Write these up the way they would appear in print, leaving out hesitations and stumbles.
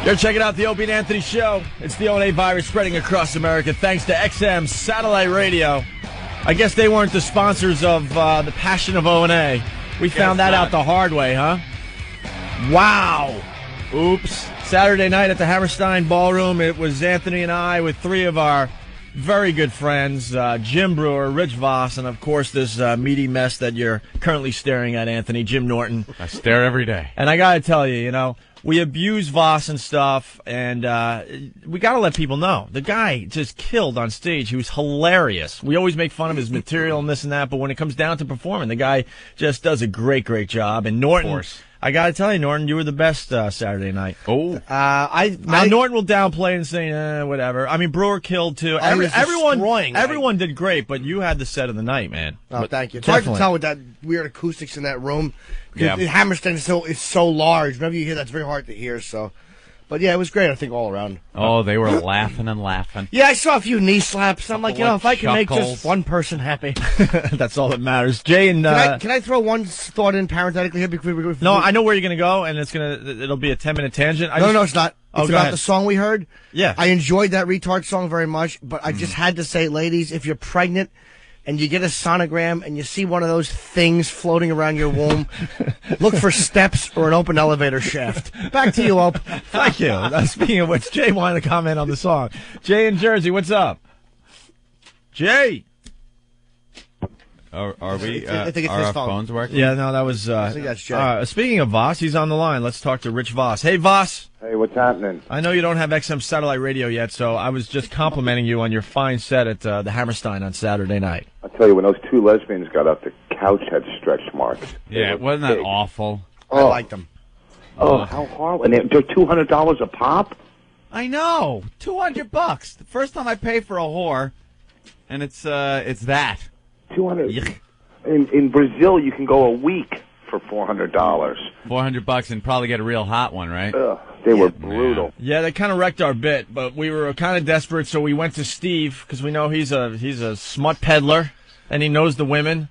You're checking out the Opie and Anthony Show. It's the O&A virus spreading across America thanks to XM Satellite Radio. I guess they weren't the sponsors of the Passion of O&A. We found that out the hard way, huh? Wow. Oops. Saturday night at the Hammerstein Ballroom, it was Anthony and I with three of our very good friends, Jim Brewer, Rich Voss, and, of course, this meaty mess that you're currently staring at, Anthony, Jim Norton. I stare every day. And I got to tell you, we abuse Voss and stuff, and we got to let people know. The guy just killed on stage. He was hilarious. We always make fun of his material and this and that, but when it comes down to performing, the guy just does a great, great job. And Norton, I got to tell you, Norton, you were the best Saturday night. Oh. Norton will downplay and say, whatever. I mean, Brewer killed, too. Everyone did great, but you had the set of the night, man. Oh, thank you. It's hard to tell with that weird acoustics in that room. Yeah. Hammerstein is so large. Whenever you hear that, it's very hard to hear. So, but yeah, it was great. I think all around. Oh, they were laughing and laughing. Yeah, I saw a few knee slaps. I'm like, if I can make just one person happy, that's all that matters. Jay and can I throw one thought in parenthetically here? No, I know where you're gonna go, and it'll be a 10-minute tangent. No, it's not. It's about the song we heard. Yeah, I enjoyed that retard song very much, but I just had to say, ladies, if you're pregnant and you get a sonogram and you see one of those things floating around your womb, look for steps or an open elevator shaft. Back to you, Op. Thank you. Speaking of which, Jay wanted to comment on the song. Jay in Jersey, what's up? Jay. Are we? I think it's are his our phone. phones working? Yeah, no, that was. I think that's Jay. Speaking of Voss, he's on the line. Let's talk to Rich Voss. Hey, Voss. Hey, what's happening? I know you don't have XM Satellite Radio yet, so I was just complimenting you on your fine set at the Hammerstein on Saturday night. I'll tell you, when those two lesbians got up, the couch had stretch marks. Yeah, wasn't that awful? I liked them. Oh, how horrible! And they're $200 a pop. I know, $200. The first time I pay for a whore, and it's that. 200. In Brazil, you can go a week for $400. $400 and probably get a real hot one, right? They were brutal. Yeah, they kind of wrecked our bit, but we were kind of desperate, so we went to Steve because we know he's a smut peddler and he knows the women,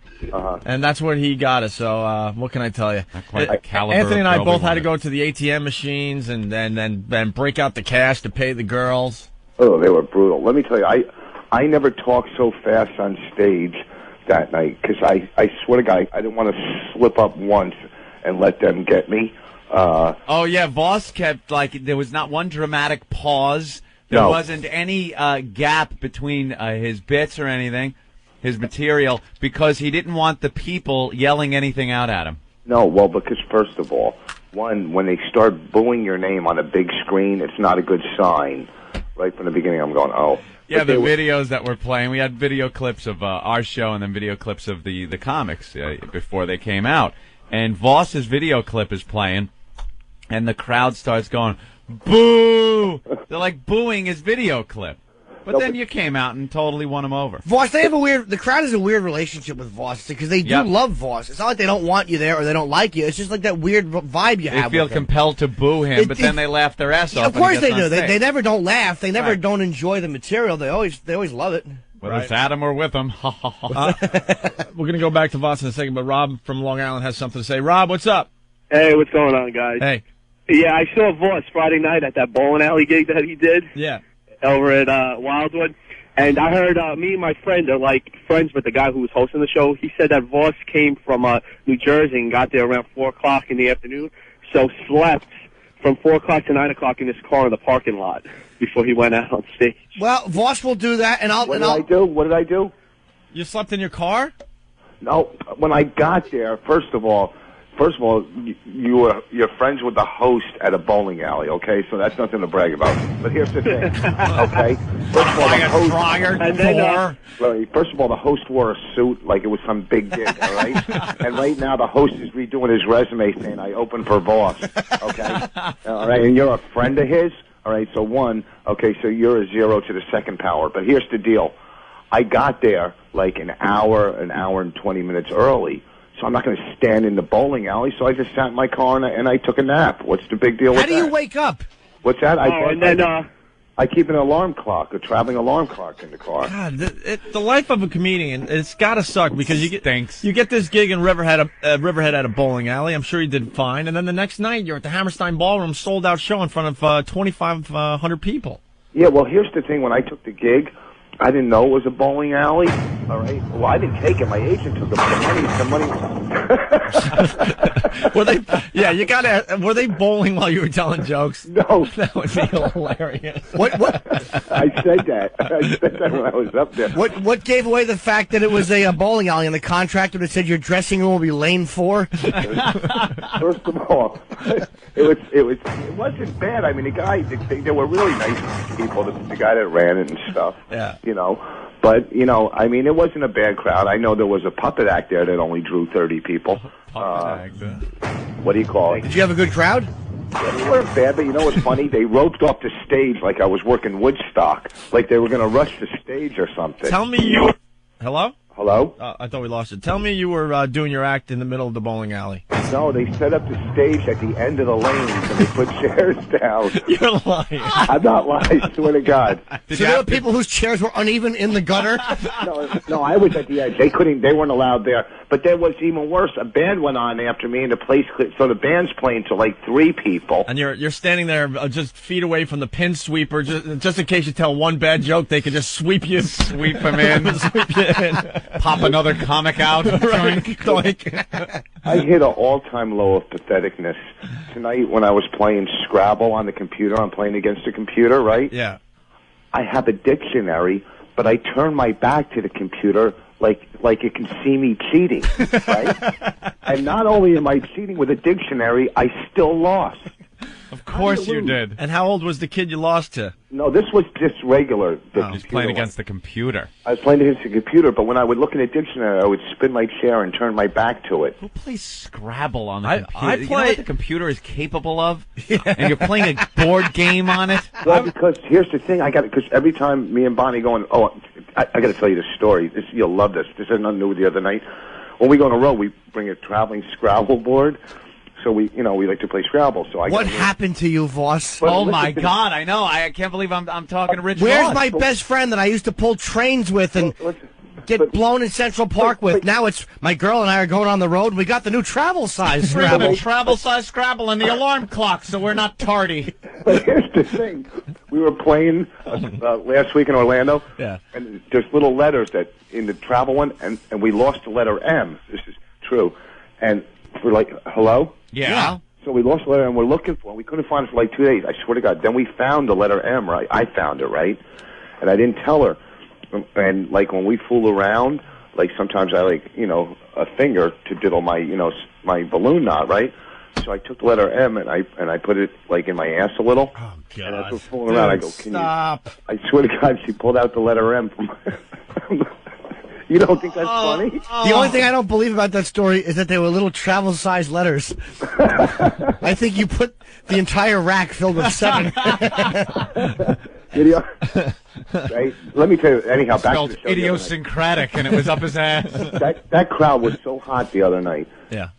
and that's what he got us. So what can I tell you? Anthony and I both had to go to the ATM machines and then break out the cash to pay the girls. Oh, they were brutal. Let me tell you, I never talked so fast on stage that night because I swear to God, I didn't want to slip up once and let them get me. Oh yeah, Voss kept there was not one dramatic pause. There wasn't any gap between his bits or anything, his material, because he didn't want the people yelling anything out at him. No, well, because first of all, when they start booing your name on a big screen, it's not a good sign. Right from the beginning, I'm going, oh. Yeah, the videos that we're playing, we had video clips of our show and then video clips of the comics before they came out. And Voss's video clip is playing, and the crowd starts going, boo! They're like booing his video clip. But then you came out and totally won him over. Voss, the crowd has a weird relationship with Voss because they do love Voss. It's not like they don't want you there or they don't like you. It's just like that weird vibe you have. They feel with him. compelled to boo him, but then they laugh their ass off. Of course they do. They never don't laugh. They never don't enjoy the material. They always love it. Whether it's Adam or with him. We're going to go back to Voss in a second, but Rob from Long Island has something to say. Rob, what's up? Hey, what's going on, guys? Hey. Yeah, I saw Voss Friday night at that bowling alley gig that he did. Yeah. Over at Wildwood. And I heard me and my friend are like friends with the guy who was hosting the show. He said that Voss came from New Jersey and got there around 4 o'clock in the afternoon, so slept from 4 o'clock to 9 o'clock in his car in the parking lot before he went out on stage. Well, Voss will do that, and What did I do? You slept in your car? No, when I got there, first of all, you're friends with the host at a bowling alley, okay? So that's nothing to brag about. But here's the thing, okay? First of all, the host wore a suit like it was some big gig, all right? And right now the host is redoing his resume saying, I opened for Voss, okay? All right, and you're a friend of his? All right, so so you're a 0 to the second power. But here's the deal. I got there like an hour and 20 minutes early. So I'm not going to stand in the bowling alley, so I just sat in my car and I took a nap. What's the big deal with that? How do you wake up? What's that? I keep an alarm clock, a traveling alarm clock in the car. God, the life of a comedian, it's got to suck because you Stinks. get this gig in Riverhead at a bowling alley. I'm sure you did fine. And then the next night, you're at the Hammerstein Ballroom, sold out show in front of 2,500 people. Yeah, well, here's the thing. When I took the gig, I didn't know it was a bowling alley. All right. Well, I didn't take it. My agent took it. The money. Were they? Yeah, you gotta. Were they bowling while you were telling jokes? No, That would be hilarious. What I said that. I said that when I was up there. what gave away the fact that it was a bowling alley and the contractor that said your dressing room will be lane 4? First of all, it wasn't bad. I mean, the guy, they were really nice people. The guy that ran it and stuff. Yeah. You know, but I mean, it wasn't a bad crowd. I know there was a puppet act there that only drew 30 people. What do you call it? Did you have a good crowd? Yeah, they weren't bad, but you know what's funny? They roped off the stage like I was working Woodstock, like they were going to rush the stage or something. Tell me you. Hello? Hello? I thought we lost it. Tell me you were doing your act in the middle of the bowling alley. No, they set up the stage at the end of the lanes and they put chairs down. You're lying. I'm not lying, swear to God. So there were people whose chairs were uneven in the gutter? No, I was at the edge. They weren't allowed there. But there was even worse. A band went on after me and the place, so the band's playing to like 3 people. And you're standing there just feet away from the pin sweeper, just in case you tell one bad joke, they could just sweep you. Sweep him in. Sweep you in. Pop another comic out. Right. Doink. I hit an all-time low of patheticness. Tonight when I was playing Scrabble on the computer, I'm playing against the computer, right? Yeah. I have a dictionary, but I turn my back to the computer like it can see me cheating, right? And not only am I cheating with a dictionary, I still lost. Of course you did. And how old was the kid you lost to? No, this was just regular. He's playing against the computer. I was playing against the computer, but when I would look in a dictionary, I would spin my chair and turn my back to it. Who plays Scrabble on the computer? I You know what the computer is capable of? Yeah. And you're playing a board game on it? Well, because here's the thing. Because every time me and Bonnie go on, I got to tell you this story. You'll love this. This has nothing to do with the other night. When we go on a road, we bring a traveling Scrabble board. So we like to play Scrabble. So what happened to you, Voss? Oh my God! I know. I can't believe I'm talking to Rich. Where's Voss. my best friend that I used to pull trains with and get blown in Central Park with? Now it's my girl and I are going on the road. We got the new travel size Scrabble. Travel size Scrabble and the alarm clock, so we're not tardy. But here's the thing: we were playing last week in Orlando. Yeah. And there's little letters that in the travel one, and we lost the letter M. This is true, and we're like, hello. Yeah. So we lost the letter M. We're looking for it. We couldn't find it for like 2 days. I swear to God. Then we found the letter M, right? I found it, right? And I didn't tell her. And like when we fool around, like sometimes I a finger to diddle my, my balloon knot, right? So I took the letter M and I put it like in my ass a little. Oh God! And as we're fooling around, I go, "Can stop!" I swear to God, she pulled out the letter M from. You don't think that's funny? The only thing I don't believe about that story is that they were little travel-sized letters. I think you put the entire rack filled with 7. Right? Let me tell you. Anyhow, back to the show. Idiosyncratic, and it was up his ass. That crowd was so hot the other night. Yeah.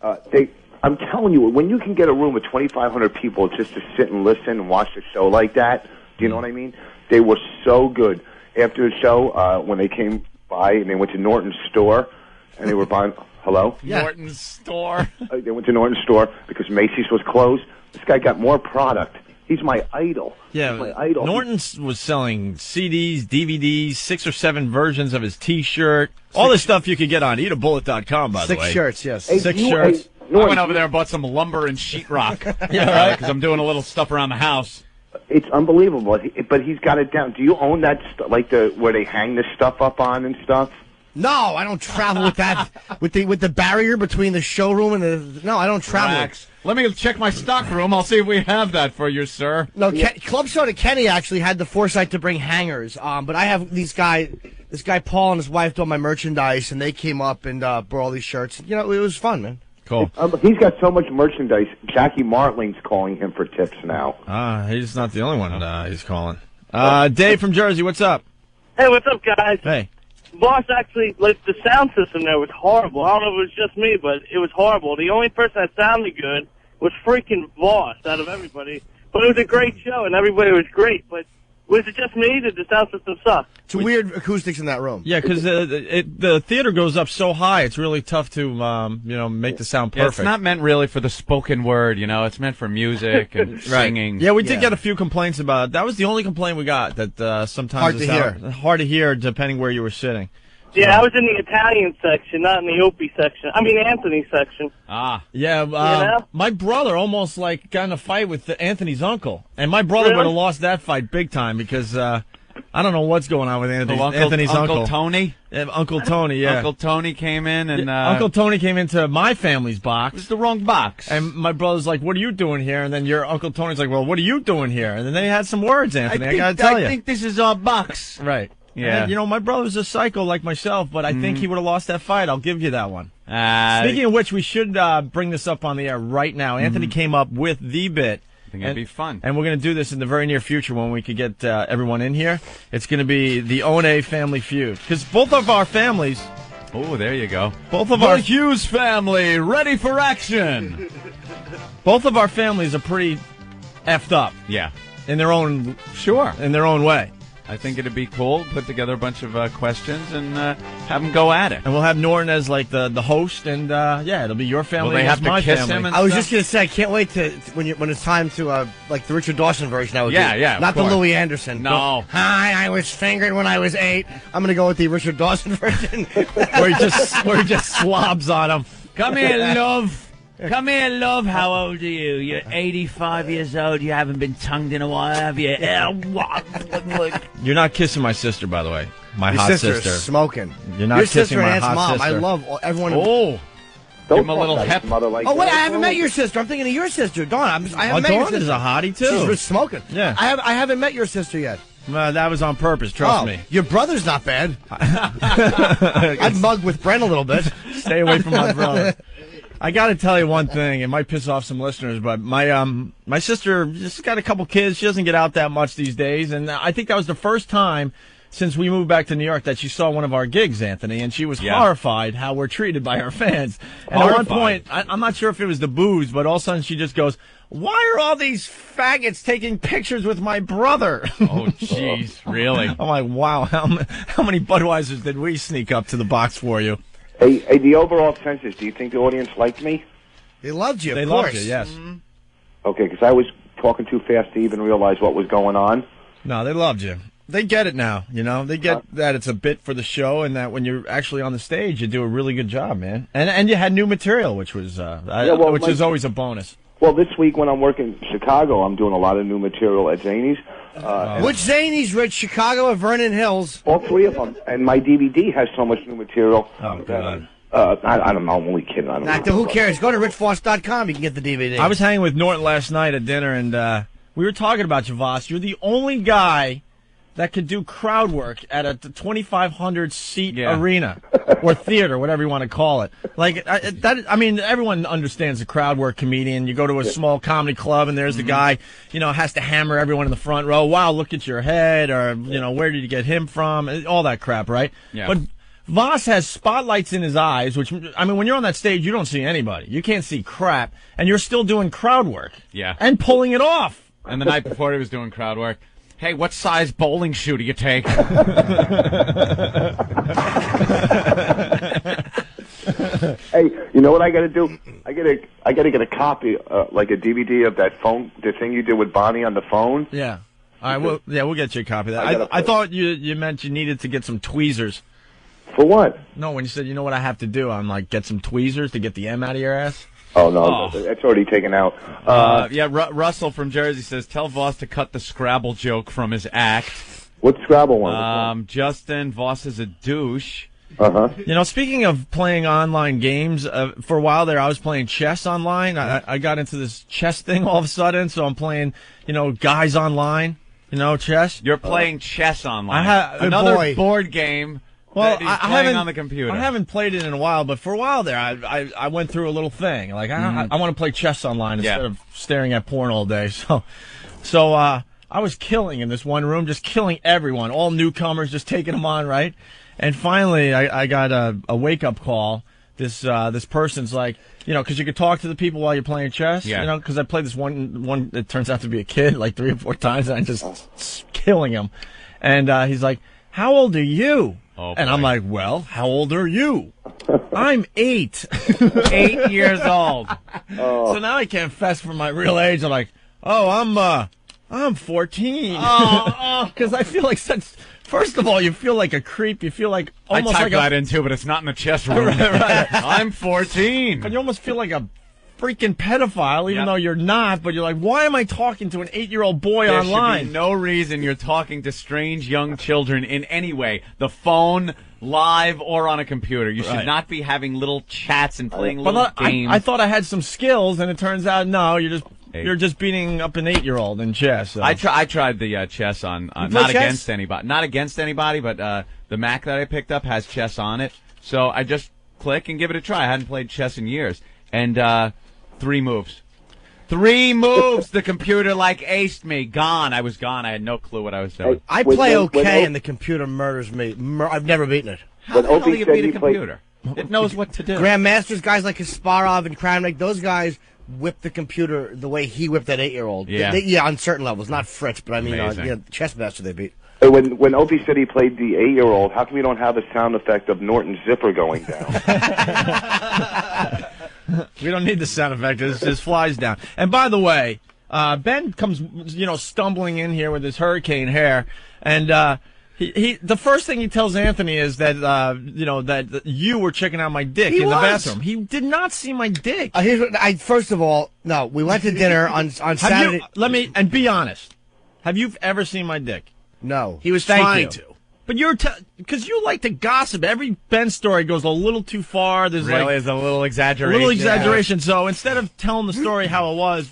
I'm telling you, when you can get a room with 2,500 people just to sit and listen and watch the show like that, do you know what I mean? They were so good. After the show, when they came by and they went to Norton's store and they were buying. Hello? Yeah. Norton's store. They went to Norton's store because Macy's was closed. This guy got more product. He's my idol. Yeah, he's my idol. Norton's was selling CDs, DVDs, 6 or 7 versions of his T-shirt. All this stuff you could get on eatabullet.com, by the way. 6 shirts, yes. 6 shirts. I went over there and bought some lumber and sheetrock. Yeah, right. Because I'm doing a little stuff around the house. It's unbelievable, but he's got it down. Do you own that like where they hang this stuff up on and stuff? No, I don't travel with that. with the barrier between the showroom and the. No, I don't travel. Relax. Let me check my stock room. I'll see if we have that for you, sir. No, Club Soda Kenny actually had the foresight to bring hangers. But I have this guy Paul and his wife do all my merchandise, and they came up and brought all these shirts. It was fun, man. Cool. He's got so much merchandise. Jackie Martling's calling him for tips now. He's not the only one he's calling. Dave from Jersey, what's up? Hey, what's up, guys? Hey. Voss actually, the sound system there was horrible. I don't know if it was just me, but it was horrible. The only person that sounded good was freaking Voss out of everybody. But it was a great show, and everybody was great. But Was it just me? Did the sound system suck? It's weird acoustics in that room. Yeah, because the theater goes up so high, it's really tough to make the sound perfect. Yeah, it's not meant really for the spoken word, It's meant for music and singing. Yeah, we did get a few complaints about it. That was the only complaint we got, that sometimes hard to hear depending where you were sitting. Yeah, I was in the Italian section, not in the Opie section. I mean, Anthony section. Ah. Yeah, my brother almost got in a fight with Anthony's uncle. And my brother would have lost that fight big time because I don't know what's going on with Anthony's uncle. Uncle Tony? Uncle Tony, yeah. Uncle Tony came in and... Uncle Tony came into my family's box. It was the wrong box. And my brother's like, what are you doing here? And then your Uncle Tony's like, well, what are you doing here? And then they had some words, Anthony. I got to tell you. I think this is our box. Right. Yeah. And, my brother's a psycho like myself, but I think he would have lost that fight. I'll give you that one. Speaking of which, we should bring this up on the air right now. Anthony came up with the bit. I think it'd be fun. And we're going to do this in the very near future when we could get everyone in here. It's going to be the O&A family feud. Because both of our families... Oh, there you go. Both of our Hughes family, ready for action. Both of our families are pretty effed up. Yeah. In their own... Sure. In their own way. I think it'd be cool. Put together a bunch of questions and have them go at it. And we'll have Norton as the host, and it'll be your family. Will they have to my kiss family. him? And I was stuff? just gonna say, I can't wait to when it's time to like the Richard Dawson version. I would Yeah, do. yeah, not of the course. Louis Anderson. No. Hi, I was fingered when I was 8. I'm gonna go with the Richard Dawson version, where he just slobs on him. Come here, love. Come here, love. How old are you? You're 85 years old. You haven't been tongued in a while, have you? You're not kissing my sister, by the way. My Your hot sister's sister. smoking. You're not Your kissing sister and my Aunt's hot mom. sister. I love everyone. Oh. Give him a little talk hep. mother like Oh wait, that, I haven't bro. met your sister. I'm thinking of your sister, Dawn. I haven't met your Dawn sister. is a hottie too. She's smoking. Yeah. I haven't met your sister yet. That was on purpose. Trust me. Your brother's not bad. I'd mug with Brent a little bit. Stay away from my brother. I got to tell you one thing. It might piss off some listeners, but my sister just got a couple kids. She doesn't get out that much these days, and I think that was the first time since we moved back to New York that she saw one of our gigs, Anthony, and she was horrified how we're treated by our fans. And at one point, I'm not sure if it was the booze, but all of a sudden she just goes, "Why are all these faggots taking pictures with my brother?" Oh, jeez, really? I'm like, wow, how many Budweisers did we sneak up to the box for you? Hey, the overall census, do you think the audience liked me? They loved you, They of course. loved you, yes. Okay, because I was talking too fast to even realize what was going on. No, they loved you. They get it now, They get that it's a bit for the show, and that when you're actually on the stage, you do a really good job, man. And you had new material, which was which is always a bonus. Well, this week when I'm working in Chicago, I'm doing a lot of new material at Zany's. Which Zany's, Rich? Chicago or Vernon Hills? All three of them. And my DVD has so much new material. Oh, God. I don't know. I'm only kidding. I don't know. Who cares? Go to richvoss.com. You can get the DVD. I was hanging with Norton last night at dinner, and we were talking about you, Voss. You're the only guy that could do crowd work at a 2,500 seat arena or theater, whatever you want to call it. Like everyone understands the crowd work comedian. You go to a small comedy club and there's the guy, has to hammer everyone in the front row. Wow, look at your head, or where did you get him from? All that crap, right? Yeah. But Voss has spotlights in his eyes, which, when you're on that stage, you don't see anybody. You can't see crap, and you're still doing crowd work. Yeah. And pulling it off. And the night before he was doing crowd work. Hey, what size bowling shoe do you take? Hey, you know what I got to do? I got to get a copy, like a DVD of that the thing you did with Bonnie on the phone. Yeah. All right. We'll get you a copy of that. I thought you meant you needed to get some tweezers. For what? No, when you said, what I have to do, I'm like, get some tweezers to get the M out of your ass. Oh, no, that's already taken out. Russell from Jersey says, tell Voss to cut the Scrabble joke from his act. What Scrabble one? Justin, Voss is a douche. Uh-huh. Speaking of playing online games, for a while there, I was playing chess online. I got into this chess thing all of a sudden, so I'm playing, guys online, chess. You're playing chess online. Another board game. Well, I haven't on the computer. I haven't played it in a while, but for a while there, I went through a little thing. Like I want to play chess online instead of staring at porn all day. So I was killing in this one room, just killing everyone, all newcomers, just taking them on, right? And finally, I got a wake up call. This person's like, because you could talk to the people while you're playing chess. Yeah. Because I played this one. It turns out to be a kid, like 3 or 4 times, and I just killing him. And he's like, how old are you? Oh, and boy. I'm like, well, how old are you? I'm 8. 8 years old. So now I can't confess for my real age. I'm like, oh, I'm 14. Because I feel like such. First of all, you feel like a creep. You feel like almost I typed like that in too, but it's not in the chest room. Right. I'm 14. And you almost feel like a freaking pedophile, even Yep. though you're not. But you're like, why am I talking to an 8-year-old boy There online? should be no reason you're talking to strange young children in any way. The phone, live, or on a computer. You should Right. not be having little chats and playing But little I games. thought I had some skills, and it turns out no. You're just beating up an 8-year-old in chess. So. I tried the chess on play not chess? against anybody, but the Mac that I picked up has chess on it. So I just click and give it a try. I hadn't played chess in years, and 3 moves. 3 moves. The computer aced me. Gone. I was gone. I had no clue what I was doing. I play okay, and the computer murders me. I've never beaten it. How when the hell Opie do you said beat a he played- computer? It knows what to do. Grandmasters, guys like Kasparov and Kramnik, those guys whip the computer the way he whipped that 8-year-old. Yeah. Yeah, on certain levels. Not Fritz, but I mean, Amazing. chess master they beat. When Opie said he played the 8-year-old, how come you don't have the sound effect of Norton's zipper going down? We don't need the sound effect. It just flies down. And by the way, Ben comes, stumbling in here with his hurricane hair, and he the first thing he tells Anthony is that that you were checking out my dick in the bathroom. He did not see my dick. Here's what first of all, no, we went to dinner on Saturday. And be honest. Have you ever seen my dick? No, He was Thank trying you. to. But you're because you like to gossip. Every Ben story goes a little too far. There's Really is a little a exaggeration. little exaggeration. So instead of telling the story how it was,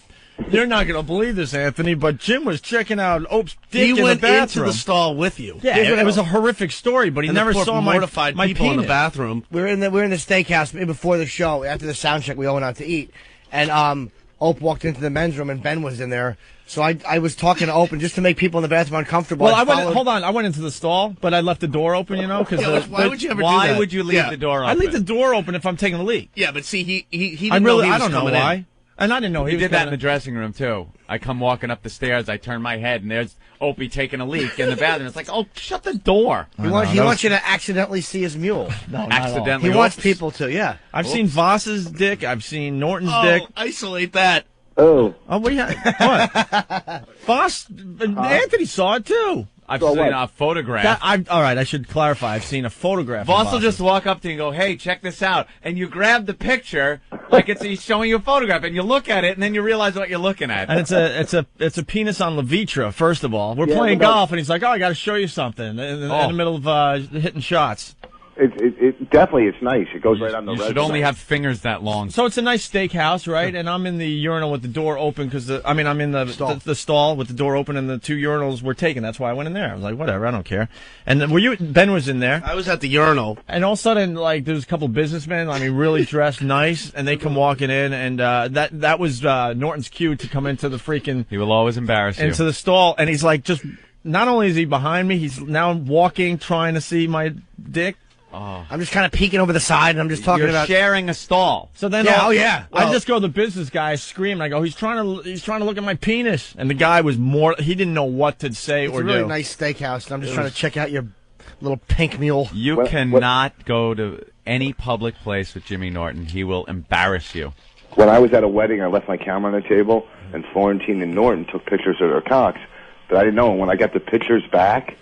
you're not going to believe this, Anthony. But Jim was checking out Ope's dick He in went the into bathroom. the stall with you. Yeah, it was a horrific story, but he And never the poor saw mortified my people in penis. the bathroom. we were in the steakhouse before the show. After the sound check, we all went out to eat, and Ope walked into the men's room, and Ben was in there. So I was talking to Ope, and just to make people in the bathroom uncomfortable. Well, followed- hold on. I went into the stall, but I left the door open. Because Why would you ever do Why that? would you leave Yeah. the door I open? leave the door open if I'm taking a leak. Yeah, but see, he I didn't know really he I was don't know coming why. in. And I didn't know He was did that in gonna- the dressing room too. I come walking up the stairs, I turn my head, and there's Opie taking a leak in the bathroom. It's like, oh, shut the door. He wants you to accidentally see his mule. No, not at all. Accidentally. He wants Oops. people to, yeah. I've seen Voss's dick. I've seen Norton's Oh, dick. isolate that. Oh, Oh, what? Voss, Anthony saw it too. I've So seen what? a photograph. All right, I should clarify. I've seen a photograph. Voss of will just walk up to you and go, hey, check this out. And you grab the picture like he's showing you a photograph, and you look at it, and then you realize what you're looking at. And it's a penis on Levitra. First of all, we're Yeah, playing but that- golf, and he's like, "Oh, I got to show you something." In the middle of hitting shots. it definitely it's nice. It goes right on the You resume. should only have fingers that long. So it's a nice steakhouse, right? And I'm in the urinal with the door open because I'm in the stall with the door open, and the 2 urinals were taken. That's why I went in there. I was like, whatever, I don't care. And then Ben was in there, I was at the urinal. and all of a sudden, there's a couple businessmen. really dressed nice, and they come walking in, and that was Norton's cue to come into the freaking He will always embarrass you. into the stall, and he's like, just not only is he behind me, he's now walking, trying to see my dick. I'm just kind of peeking over the side, and I'm just talking You're about. sharing a stall. So then, Yeah, I well- just go to the business guy, scream. I go, he's trying to look at my penis, and the guy was he didn't know what to say It's or a really do. nice steakhouse, and I'm just trying to check out your little pink mule. You What- cannot go to any public place with Jimmy Norton. He will embarrass you. When I was at a wedding, I left my camera on the table, and Florentine and Norton took pictures of their cocks. But I didn't know. And when I got the pictures back,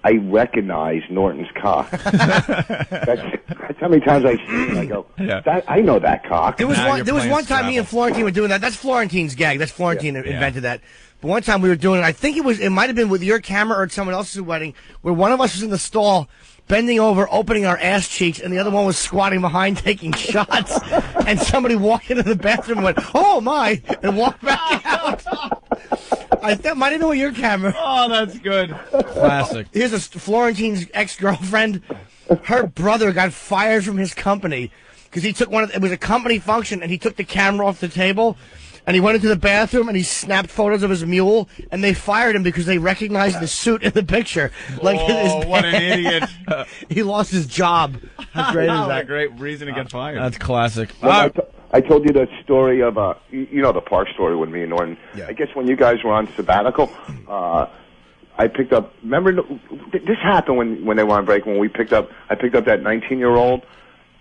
I recognized Norton's cock. that's how many times I've seen it. I go, Yeah. I know that cock. There was Now one. you're There was playing one time me and Scrabble. Florentine were doing that. That's Florentine's gag. That's Florentine that invented that. But one time we were doing it. I think it might have been with your camera or at someone else's wedding, where one of us was in the stall, bending over, opening our ass cheeks, and the other one was squatting behind, taking shots. And somebody walked into the bathroom and went, "Oh my!" and walked back out. I think might have been with your camera. Oh, that's good. Classic. Here's Florentine's ex-girlfriend. Her brother got fired from his company because he took it was a company function, and he took the camera off the table, and he went into the bathroom, and he snapped photos of his mule, and they fired him because they recognized the suit in the picture. Like Oh, what an idiot. He lost his job. How great is What a that? great reason to get fired. That's classic. I told you the story of you know the park story with me and Norton. Yeah. I guess when you guys were on sabbatical, I I picked up. Remember, this happened when they were on break. When I picked up that 19-year-old.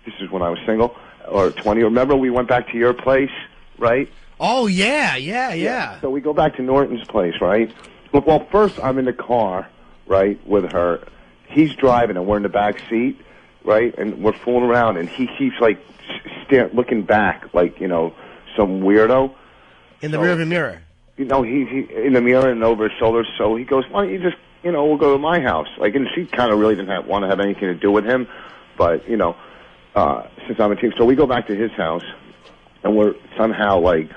This is when I was single, or 20. Remember, we went back to your place, right? Oh yeah. So we go back to Norton's place, right? Well, first I'm in the car, right, with her. He's driving, and we're in the back seat, right? And we're fooling around, and he keeps like looking back, like some weirdo in the rearview mirror. He in the mirror and over his shoulder. So he goes, "Why don't you just, we'll go to my house?" Like, and she kind of really didn't want to have anything to do with him, but since I'm a team, so we go back to his house, and we're somehow like,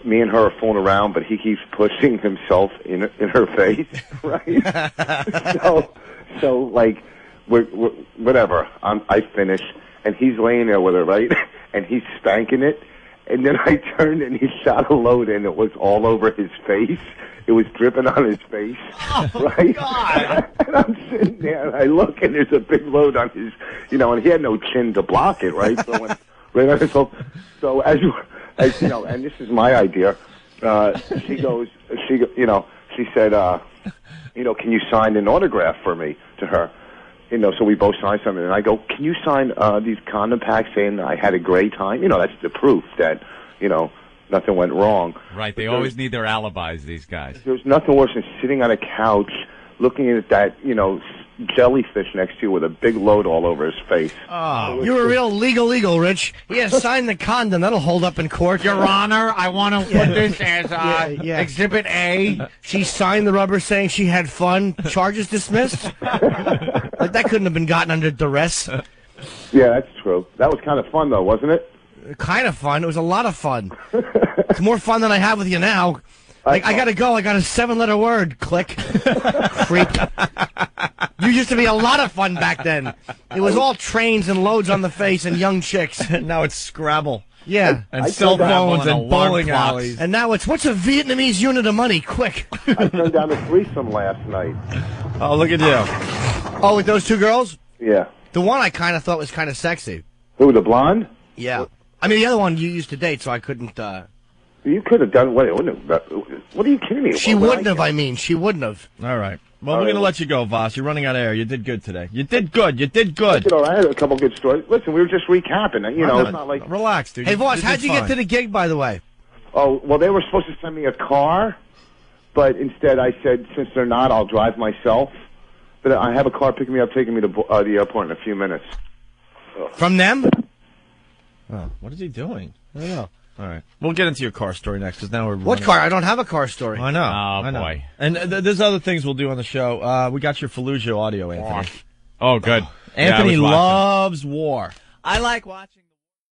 me and her are fooling around, but he keeps pushing himself in her face, right? so like, we're whatever. I finish, and he's laying there with her, right, and he's spanking it. And then I turned and he shot a load and it was all over his face. It was dripping on his face, right? God. And I'm sitting there and I look and there's a big load on his, and he had no chin to block it, right? So as and this is my idea. She said, can you sign an autograph for me to her? So we both signed something, and I go, can you sign these condom packs saying I had a great time? That's the proof that, nothing went wrong. Right, they always need their alibis, these guys. There's nothing worse than sitting on a couch looking at that, jellyfish next to you with a big load all over his face. Oh, you're a real legal, Rich. Yeah, sign the condom. That'll hold up in court. Your Honor, I want to put this as Exhibit A. She signed the rubber saying she had fun. Charges dismissed? Like, that couldn't have been gotten under duress. Yeah, that's true. That was kind of fun, though, wasn't it? Kind of fun. It was a lot of fun. It's more fun than I have with you now. Like, I gotta go. I got a 7-letter word. Click. Creep. You used to be a lot of fun back then. It was all trains and loads on the face and young chicks. Now it's Scrabble. Yeah. And cell phones and bowling alleys. And now what's a Vietnamese unit of money? Quick. I turned down the threesome last night. Oh, look at you. Oh, with those two girls? Yeah. The one I kind of thought was kind of sexy. Who, the blonde? Yeah. I mean, the other one you used to date, so I couldn't, You could have done what are you kidding me? She wouldn't have, she wouldn't have. All right. Well, we're going to let you go, Voss. You're running out of air. You did good today. You did good. I had a couple good stories. Listen, we were just recapping. It's not like... Relax, dude. Hey, Voss, how'd you get to the gig, by the way? Oh, well, they were supposed to send me a car, but instead I said, since they're not, I'll drive myself. But I have a car picking me up, taking me to the airport in a few minutes. From them? Oh, what is he doing? I don't know. All right. We'll get into your car story next, because now we're What car? I don't have a car story. I know. Oh, I know. boy. And there's other things we'll do on the show. We got your Fallujah audio, Anthony. Oh, good. Anthony Yeah, loves war. I like watching.